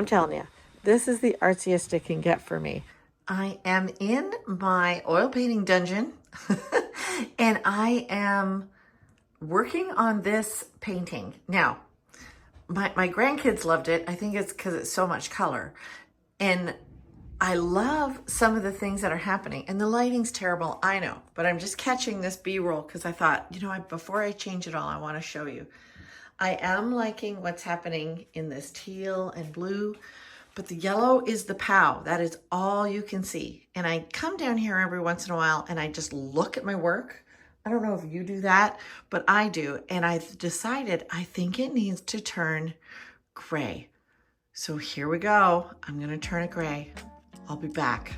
I'm telling you, this is the artsiest it can get for me. I am in my oil painting dungeon and I am working on this painting. Now, my grandkids loved it. I think it's because it's so much color. And I love some of the things that are happening. And the lighting's terrible, I know. But I'm just catching this B-roll because I thought, before I change it all, I want to show you. I am liking what's happening in this teal and blue, but the yellow is the POW. That is all you can see. And I come down here every once in a while and I just look at my work. I don't know if you do that, but I do. And I've decided I think it needs to turn gray. So here we go. I'm going to turn it gray. I'll be back.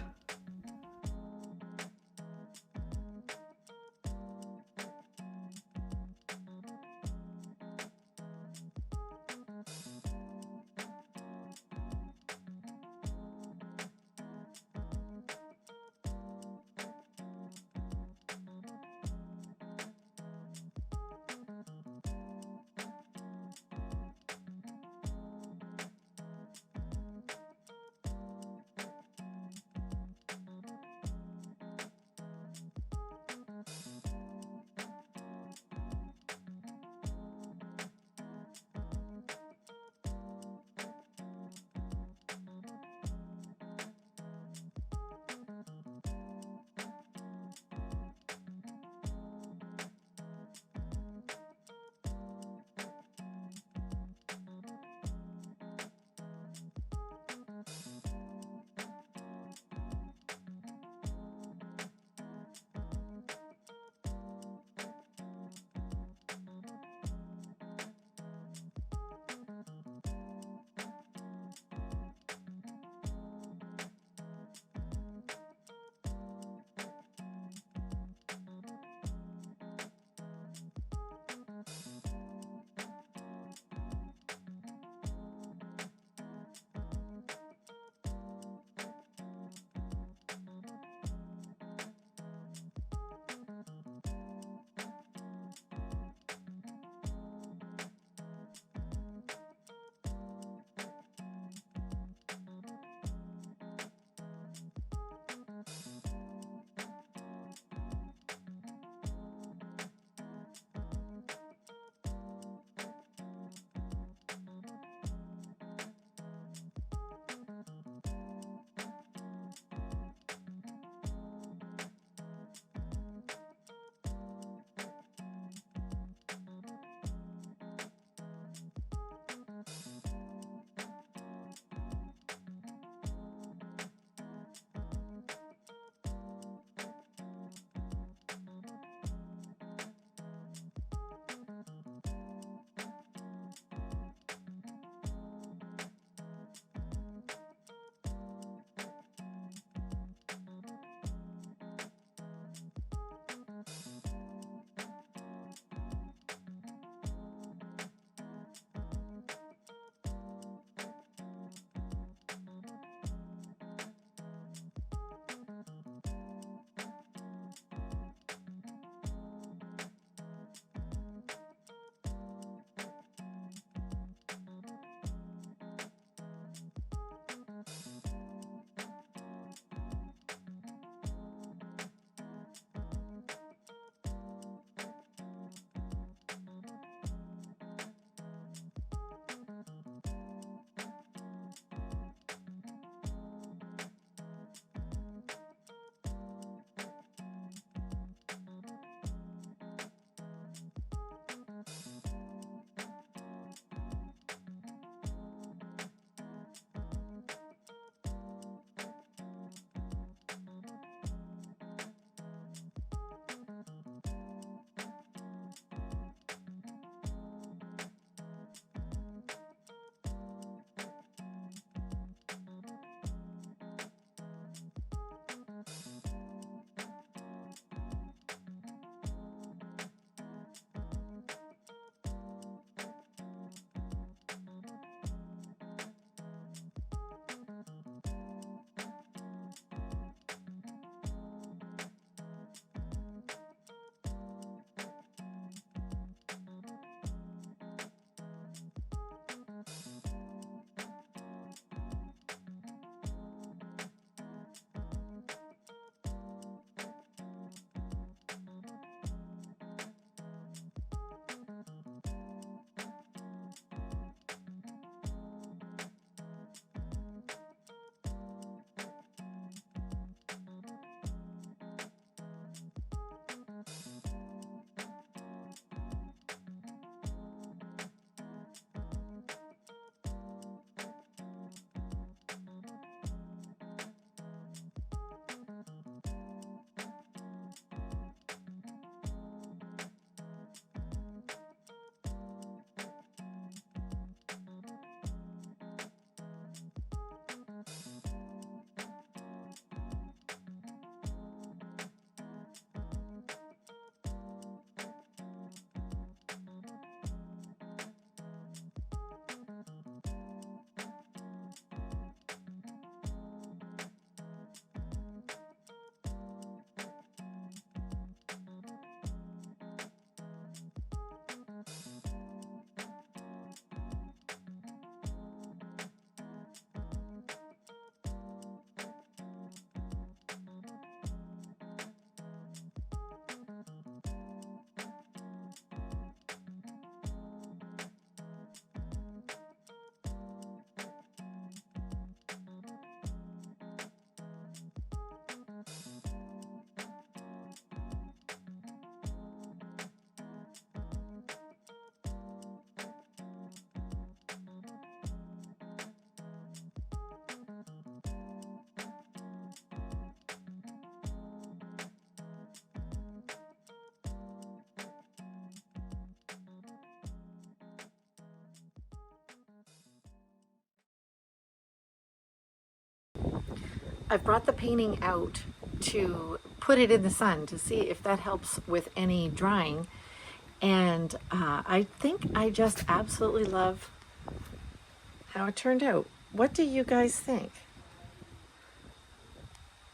I've brought the painting out to put it in the sun to see if that helps with any drying. And I think I just absolutely love how it turned out. What do you guys think?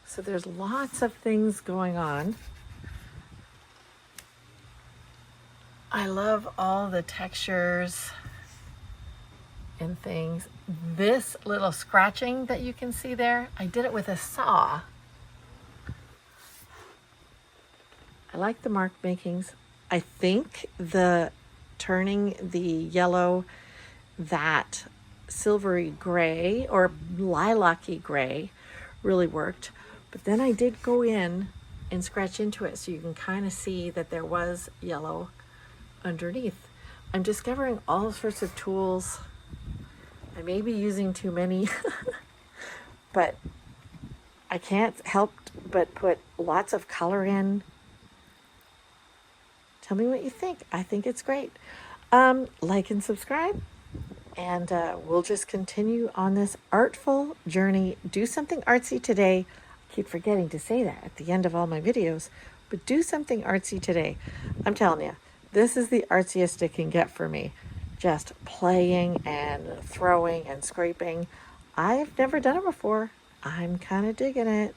So there's lots of things going on. I love all the textures and things. This little scratching that you can see there, I did it with a saw. I like the mark makings. I think the turning the yellow, that silvery gray or lilac-y gray really worked. But then I did go in and scratch into it so you can kind of see that there was yellow underneath. I'm discovering all sorts of tools. I may be using too many, but I can't help but put lots of color in. Tell me what you think. I think it's great. Like and subscribe, and we'll just continue on this artful journey. Do something artsy today. I keep forgetting to say that at the end of all my videos, but do something artsy today. I'm telling you, this is the artsiest it can get for me. Just playing and throwing and scraping. I've never done it before. I'm kind of digging it.